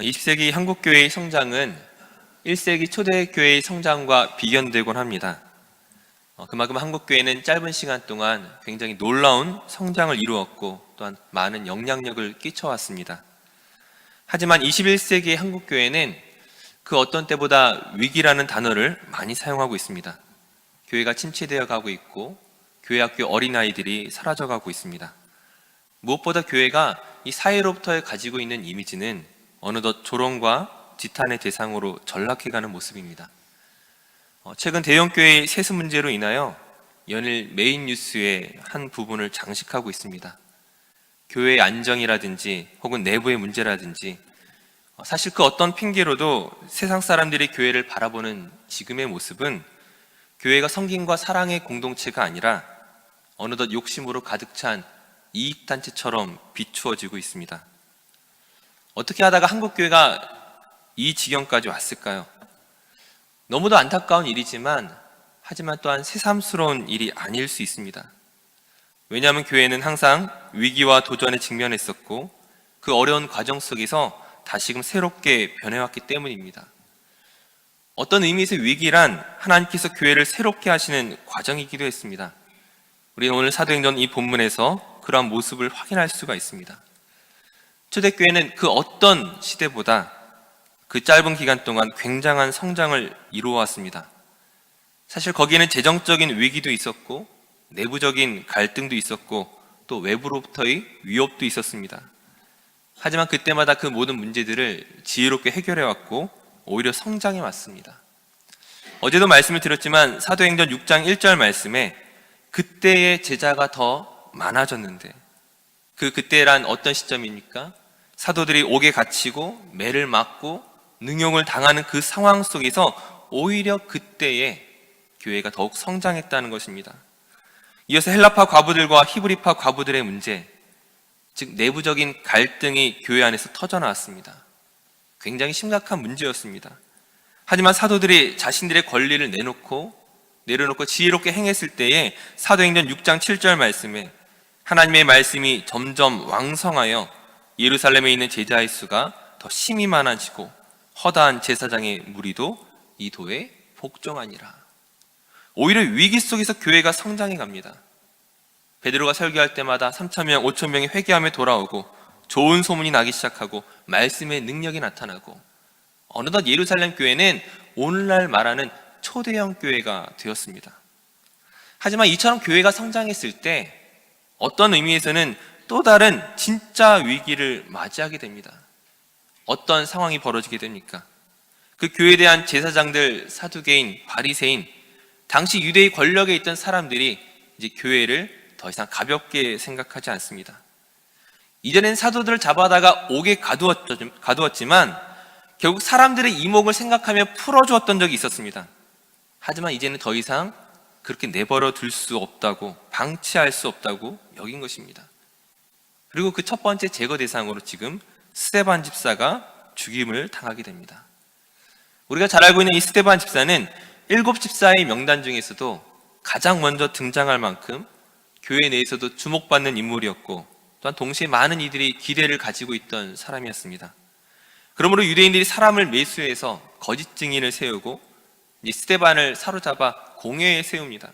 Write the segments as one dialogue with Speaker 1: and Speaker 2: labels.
Speaker 1: 20세기 한국교회의 성장은 1세기 초대교회의 성장과 비견되곤 합니다. 그만큼 한국교회는 짧은 시간 동안 굉장히 놀라운 성장을 이루었고 또한 많은 영향력을 끼쳐왔습니다. 하지만 21세기의 한국교회는 그 어떤 때보다 위기라는 단어를 많이 사용하고 있습니다. 교회가 침체되어 가고 있고 교회 학교 어린아이들이 사라져가고 있습니다. 무엇보다 교회가 이 사회로부터 가지고 있는 이미지는 어느덧 조롱과 지탄의 대상으로 전락해가는 모습입니다. 최근 대형교회의 세수 문제로 인하여 연일 메인 뉴스의 한 부분을 장식하고 있습니다. 교회의 안정이라든지 혹은 내부의 문제라든지 사실 그 어떤 핑계로도 세상 사람들이 교회를 바라보는 지금의 모습은 교회가 성김과 사랑의 공동체가 아니라 어느덧 욕심으로 가득 찬 이익단체처럼 비추어지고 있습니다. 어떻게 하다가 한국교회가 이 지경까지 왔을까요? 너무도 안타까운 일이지만 하지만 또한 새삼스러운 일이 아닐 수 있습니다. 왜냐하면 교회는 항상 위기와 도전에 직면했었고 그 어려운 과정 속에서 다시금 새롭게 변해왔기 때문입니다. 어떤 의미에서 위기란 하나님께서 교회를 새롭게 하시는 과정이기도 했습니다. 우리는 오늘 사도행전 이 본문에서 그러한 모습을 확인할 수가 있습니다. 초대교회는 그 어떤 시대보다 그 짧은 기간 동안 굉장한 성장을 이루어왔습니다. 사실 거기에는 재정적인 위기도 있었고 내부적인 갈등도 있었고 또 외부로부터의 위협도 있었습니다. 하지만 그때마다 그 모든 문제들을 지혜롭게 해결해왔고 오히려 성장해 왔습니다. 어제도 말씀을 드렸지만 사도행전 6장 1절 말씀에 그때의 제자가 더 많아졌는데 그때란 어떤 시점입니까? 사도들이 옥에 갇히고 매를 맞고 능욕을 당하는 그 상황 속에서 오히려 그때에 교회가 더욱 성장했다는 것입니다. 이어서 헬라파 과부들과 히브리파 과부들의 문제, 즉 내부적인 갈등이 교회 안에서 터져나왔습니다. 굉장히 심각한 문제였습니다. 하지만 사도들이 자신들의 권리를 내려놓고 지혜롭게 행했을 때에 사도행전 6장 7절 말씀에 하나님의 말씀이 점점 왕성하여 예루살렘에 있는 제자의 수가 더 심히 많아지고 허다한 제사장의 무리도 이 도에 복종하니라. 오히려 위기 속에서 교회가 성장해 갑니다. 베드로가 설교할 때마다 3,000명, 5,000명이 회개하며 돌아오고 좋은 소문이 나기 시작하고 말씀의 능력이 나타나고 어느덧 예루살렘 교회는 오늘날 말하는 초대형 교회가 되었습니다. 하지만 이처럼 교회가 성장했을 때 어떤 의미에서는 또 다른 진짜 위기를 맞이하게 됩니다. 어떤 상황이 벌어지게 됩니까? 그 교회에 대한 제사장들, 사두개인, 바리새인, 당시 유대의 권력에 있던 사람들이 이제 교회를 더 이상 가볍게 생각하지 않습니다. 이전엔 사도들을 잡아다가 옥에 가두었지만 결국 사람들의 이목을 생각하며 풀어주었던 적이 있었습니다. 하지만 이제는 더 이상 그렇게 내버려 둘 수 없다고, 방치할 수 없다고 여긴 것입니다. 그리고 그 첫 번째 제거 대상으로 지금 스데반 집사가 죽임을 당하게 됩니다. 우리가 잘 알고 있는 이 스데반 집사는 7 집사의 명단 중에서도 가장 먼저 등장할 만큼 교회 내에서도 주목받는 인물이었고 또한 동시에 많은 이들이 기대를 가지고 있던 사람이었습니다. 그러므로 유대인들이 사람을 매수해서 거짓 증인을 세우고 이 스데반을 사로잡아 공회에 세웁니다.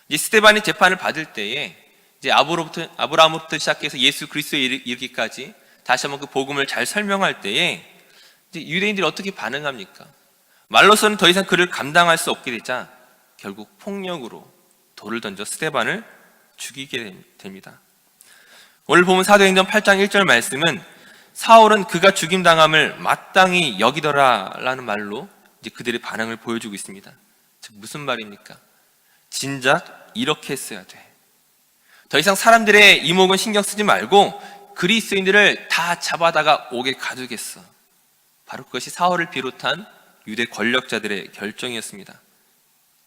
Speaker 1: 이 스데반이 재판을 받을 때에 이제 아브라함부터 시작해서 예수 그리스도에 이르기까지 다시 한번 그 복음을 잘 설명할 때에 이제 유대인들이 어떻게 반응합니까? 말로서는 더 이상 그를 감당할 수 없게 되자 결국 폭력으로 돌을 던져 스데반을 죽이게 됩니다. 오늘 보면 사도행전 8장 1절 말씀은 사울은 그가 죽임당함을 마땅히 여기더라라는 말로 이제 그들의 반응을 보여주고 있습니다. 즉 무슨 말입니까? 진작 이렇게 했어야 돼. 더 이상 사람들의 이목은 신경 쓰지 말고 그리스도인들을 다 잡아다가 옥에 가두겠어. 바로 그것이 사울을 비롯한 유대 권력자들의 결정이었습니다.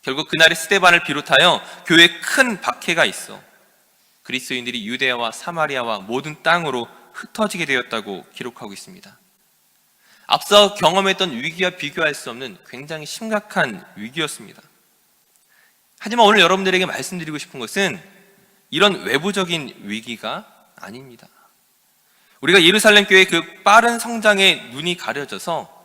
Speaker 1: 결국 그날의 스데반을 비롯하여 교회에 큰 박해가 있어 그리스도인들이 유대야와 사마리아와 모든 땅으로 흩어지게 되었다고 기록하고 있습니다. 앞서 경험했던 위기와 비교할 수 없는 굉장히 심각한 위기였습니다. 하지만 오늘 여러분들에게 말씀드리고 싶은 것은 이런 외부적인 위기가 아닙니다. 우리가 예루살렘 교회의 그 빠른 성장에 눈이 가려져서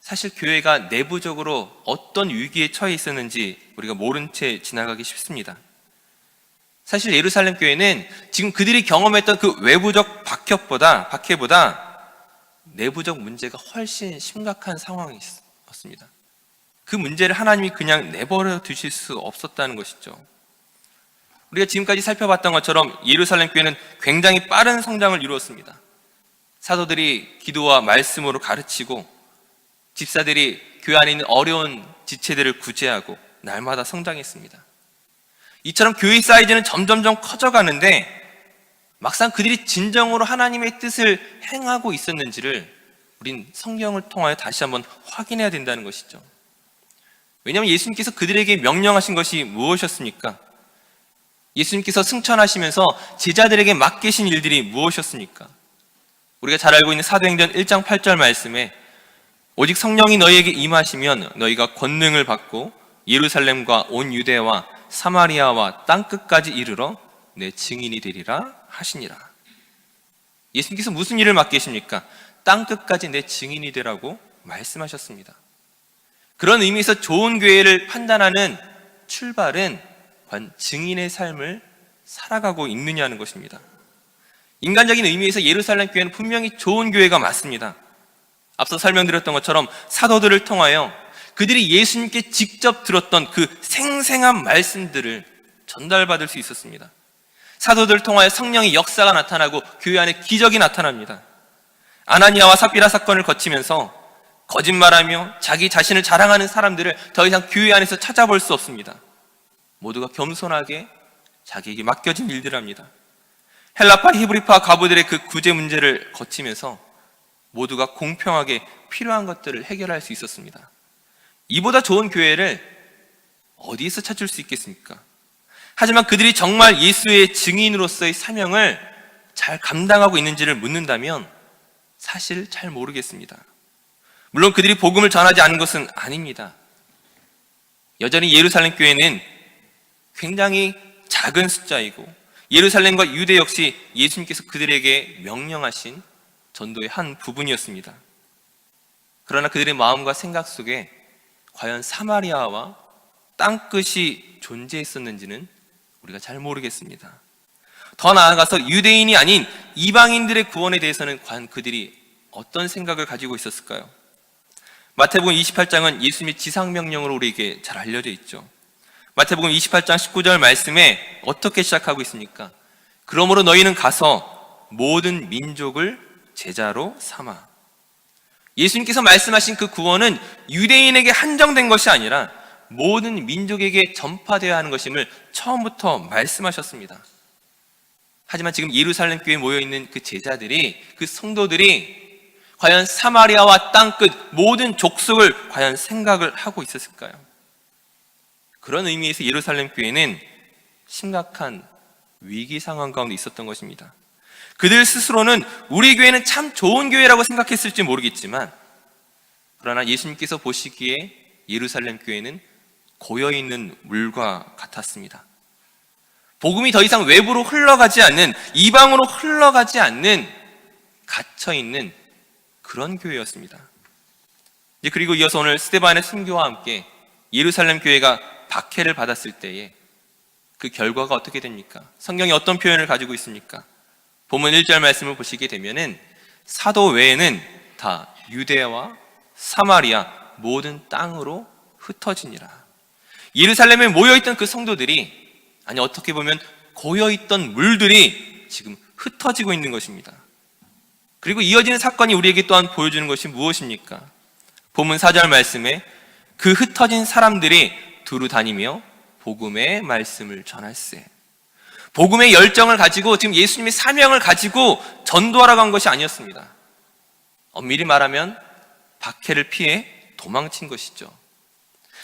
Speaker 1: 사실 교회가 내부적으로 어떤 위기에 처해 있었는지 우리가 모른 채 지나가기 쉽습니다. 사실 예루살렘 교회는 지금 그들이 경험했던 그 외부적 박해보다 내부적 문제가 훨씬 심각한 상황이었습니다. 그 문제를 하나님이 그냥 내버려 두실 수 없었다는 것이죠. 우리가 지금까지 살펴봤던 것처럼 예루살렘 교회는 굉장히 빠른 성장을 이루었습니다. 사도들이 기도와 말씀으로 가르치고 집사들이 교회 안에 있는 어려운 지체들을 구제하고 날마다 성장했습니다. 이처럼 교회 사이즈는 점점점 커져가는데 막상 그들이 진정으로 하나님의 뜻을 행하고 있었는지를 우린 성경을 통하여 다시 한번 확인해야 된다는 것이죠. 왜냐하면 예수님께서 그들에게 명령하신 것이 무엇이었습니까? 예수님께서 승천하시면서 제자들에게 맡기신 일들이 무엇이었습니까? 우리가 잘 알고 있는 사도행전 1장 8절 말씀에 오직 성령이 너희에게 임하시면 너희가 권능을 받고 예루살렘과 온 유대와 사마리아와 땅끝까지 이르러 내 증인이 되리라 하시니라. 예수님께서 무슨 일을 맡기십니까? 땅끝까지 내 증인이 되라고 말씀하셨습니다. 그런 의미에서 좋은 교회를 판단하는 출발은 관 증인의 삶을 살아가고 있느냐는 것입니다. 인간적인 의미에서 예루살렘 교회는 분명히 좋은 교회가 맞습니다. 앞서 설명드렸던 것처럼 사도들을 통하여 그들이 예수님께 직접 들었던 그 생생한 말씀들을 전달받을 수 있었습니다. 사도들을 통하여 성령의 역사가 나타나고 교회 안에 기적이 나타납니다. 아나니아와 삽비라 사건을 거치면서 거짓말하며 자기 자신을 자랑하는 사람들을 더 이상 교회 안에서 찾아볼 수 없습니다. 모두가 겸손하게 자기에게 맡겨진 일들합니다. 헬라파, 히브리파 과부들의 그 구제 문제를 거치면서 모두가 공평하게 필요한 것들을 해결할 수 있었습니다. 이보다 좋은 교회를 어디에서 찾을 수 있겠습니까? 하지만 그들이 정말 예수의 증인으로서의 사명을 잘 감당하고 있는지를 묻는다면 사실 잘 모르겠습니다. 물론 그들이 복음을 전하지 않은 것은 아닙니다. 여전히 예루살렘 교회는 굉장히 작은 숫자이고 예루살렘과 유대 역시 예수님께서 그들에게 명령하신 전도의 한 부분이었습니다. 그러나 그들의 마음과 생각 속에 과연 사마리아와 땅끝이 존재했었는지는 우리가 잘 모르겠습니다. 더 나아가서 유대인이 아닌 이방인들의 구원에 대해서는 과연 그들이 어떤 생각을 가지고 있었을까요? 마태복음 28장은 예수님의 지상명령으로 우리에게 잘 알려져 있죠. 마태복음 28장 19절 말씀에 어떻게 시작하고 있습니까? 그러므로 너희는 가서 모든 민족을 제자로 삼아. 예수님께서 말씀하신 그 구원은 유대인에게 한정된 것이 아니라 모든 민족에게 전파되어야 하는 것임을 처음부터 말씀하셨습니다. 하지만 지금 예루살렘 교회에 모여있는 그 제자들이, 그 성도들이 과연 사마리아와 땅끝 모든 족속을 과연 생각을 하고 있었을까요? 그런 의미에서 예루살렘 교회는 심각한 위기 상황 가운데 있었던 것입니다. 그들 스스로는 우리 교회는 참 좋은 교회라고 생각했을지 모르겠지만 그러나 예수님께서 보시기에 예루살렘 교회는 고여있는 물과 같았습니다. 복음이 더 이상 외부로 흘러가지 않는, 이방으로 흘러가지 않는 갇혀있는 그런 교회였습니다. 그리고 이어서 오늘 스데반의 순교와 함께 예루살렘 교회가 박해를 받았을 때에 그 결과가 어떻게 됩니까? 성경이 어떤 표현을 가지고 있습니까? 본문 1절 말씀을 보시게 되면은 사도 외에는 다 유대와 사마리아 모든 땅으로 흩어지니라. 예루살렘에 모여있던 그 성도들이, 아니 어떻게 보면 고여있던 물들이 지금 흩어지고 있는 것입니다. 그리고 이어지는 사건이 우리에게 또한 보여주는 것이 무엇입니까? 본문 4절 말씀에 그 흩어진 사람들이 두루 다니며 복음의 말씀을 전할세. 복음의 열정을 가지고 지금 예수님의 사명을 가지고 전도하러 간 것이 아니었습니다. 엄밀히 말하면 박해를 피해 도망친 것이죠.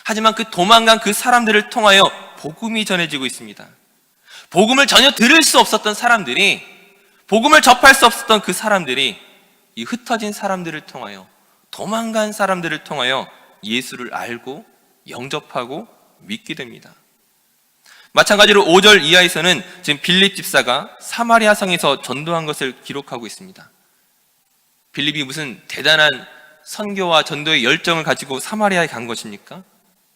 Speaker 1: 하지만 그 도망간 그 사람들을 통하여 복음이 전해지고 있습니다. 복음을 전혀 들을 수 없었던 사람들이, 복음을 접할 수 없었던 그 사람들이 이 흩어진 사람들을 통하여, 도망간 사람들을 통하여 예수를 알고 영접하고 믿게 됩니다. 마찬가지로 5절 이하에서는 지금 빌립 집사가 사마리아 성에서 전도한 것을 기록하고 있습니다. 빌립이 무슨 대단한 선교와 전도의 열정을 가지고 사마리아에 간 것입니까?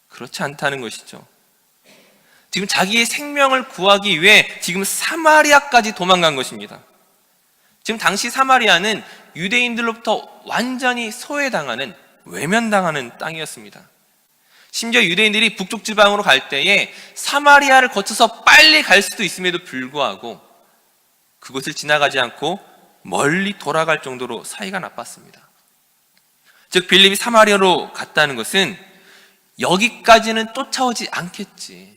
Speaker 1: 그렇지 않다는 것이죠. 지금 자기의 생명을 구하기 위해 지금 사마리아까지 도망간 것입니다. 지금 당시 사마리아는 유대인들로부터 완전히 소외당하는, 외면당하는 땅이었습니다. 심지어 유대인들이 북쪽 지방으로 갈 때에 사마리아를 거쳐서 빨리 갈 수도 있음에도 불구하고 그곳을 지나가지 않고 멀리 돌아갈 정도로 사이가 나빴습니다. 즉 빌립이 사마리아로 갔다는 것은 여기까지는 쫓아오지 않겠지,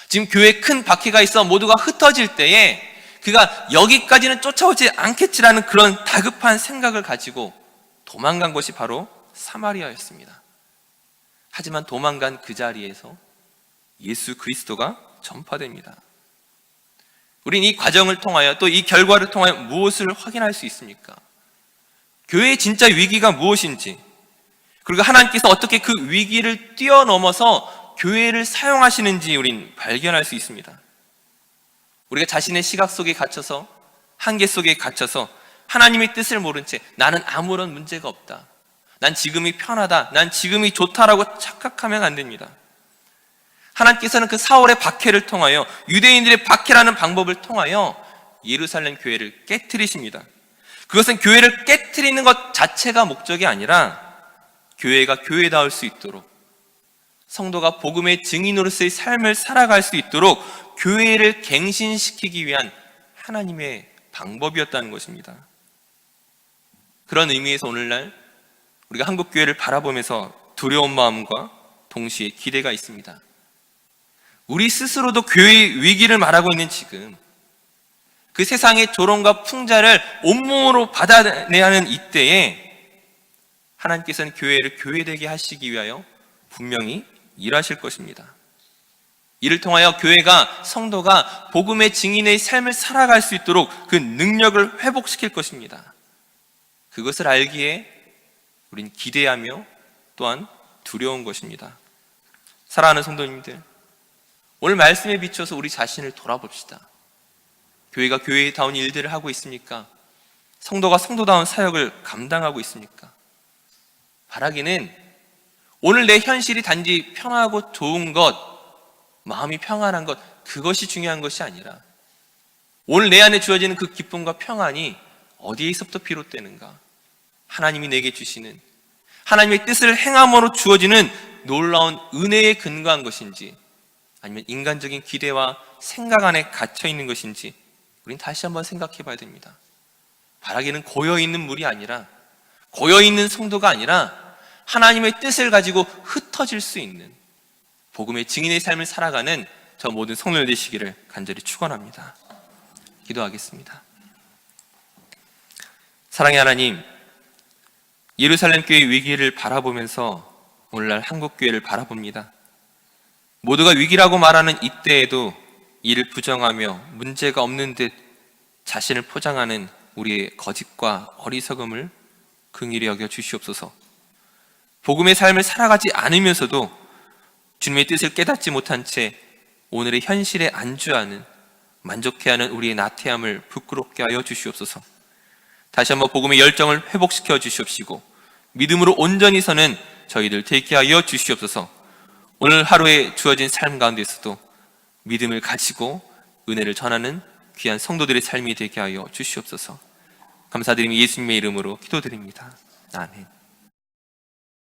Speaker 1: 지금 교회에 큰 박해가 있어 모두가 흩어질 때에 그가 여기까지는 쫓아오지 않겠지라는 그런 다급한 생각을 가지고 도망간 것이 바로 사마리아였습니다. 하지만 도망간 그 자리에서 예수 그리스도가 전파됩니다. 우린 이 과정을 통하여, 또 이 결과를 통하여 무엇을 확인할 수 있습니까? 교회의 진짜 위기가 무엇인지, 그리고 하나님께서 어떻게 그 위기를 뛰어넘어서 교회를 사용하시는지 우린 발견할 수 있습니다. 우리가 자신의 시각 속에 갇혀서, 한계 속에 갇혀서 하나님의 뜻을 모른 채 나는 아무런 문제가 없다, 난 지금이 편하다, 난 지금이 좋다라고 착각하면 안 됩니다. 하나님께서는 그 사울의 박해를 통하여, 유대인들의 박해라는 방법을 통하여 예루살렘 교회를 깨트리십니다. 그것은 교회를 깨트리는 것 자체가 목적이 아니라 교회가 교회다울 수 있도록, 성도가 복음의 증인으로서의 삶을 살아갈 수 있도록 교회를 갱신시키기 위한 하나님의 방법이었다는 것입니다. 그런 의미에서 오늘날 우리가 한국교회를 바라보면서 두려운 마음과 동시에 기대가 있습니다. 우리 스스로도 교회의 위기를 말하고 있는 지금, 그 세상의 조롱과 풍자를 온몸으로 받아내야 하는 이때에 하나님께서는 교회를 교회되게 하시기 위하여 분명히 일하실 것입니다. 이를 통하여 교회가, 성도가 복음의 증인의 삶을 살아갈 수 있도록 그 능력을 회복시킬 것입니다. 그것을 알기에 우린 기대하며 또한 두려운 것입니다. 사랑하는 성도님들, 오늘 말씀에 비춰서 우리 자신을 돌아봅시다. 교회가 교회다운 일들을 하고 있습니까? 성도가 성도다운 사역을 감당하고 있습니까? 바라기는 오늘 내 현실이 단지 편하고 좋은 것, 마음이 평안한 것, 그것이 중요한 것이 아니라 오늘 내 안에 주어지는 그 기쁨과 평안이 어디에서부터 비롯되는가? 하나님이 내게 주시는, 하나님의 뜻을 행함으로 주어지는 놀라운 은혜에 근거한 것인지, 아니면 인간적인 기대와 생각 안에 갇혀 있는 것인지 우린 다시 한번 생각해 봐야 됩니다. 바라기는 고여있는 물이 아니라, 고여있는 성도가 아니라 하나님의 뜻을 가지고 흩어질 수 있는 복음의 증인의 삶을 살아가는 저 모든 성도들 되시기를 간절히 축원합니다. 기도하겠습니다. 사랑의 하나님, 예루살렘 교회의 위기를 바라보면서 오늘날 한국교회를 바라봅니다. 모두가 위기라고 말하는 이때에도 이를 부정하며 문제가 없는 듯 자신을 포장하는 우리의 거짓과 어리석음을 긍휼히 여겨 주시옵소서. 복음의 삶을 살아가지 않으면서도 주님의 뜻을 깨닫지 못한 채 오늘의 현실에 안주하는, 만족해하는 우리의 나태함을 부끄럽게 하여 주시옵소서. 다시 한번 복음의 열정을 회복시켜 주시옵시고 믿음으로 온전히 서는 저희들 되게 하여 주시옵소서. 오늘 하루에 주어진 삶 가운데서도 믿음을 가지고 은혜를 전하는 귀한 성도들의 삶이 되게 하여 주시옵소서. 감사드리며 예수님의 이름으로 기도드립니다. 아멘.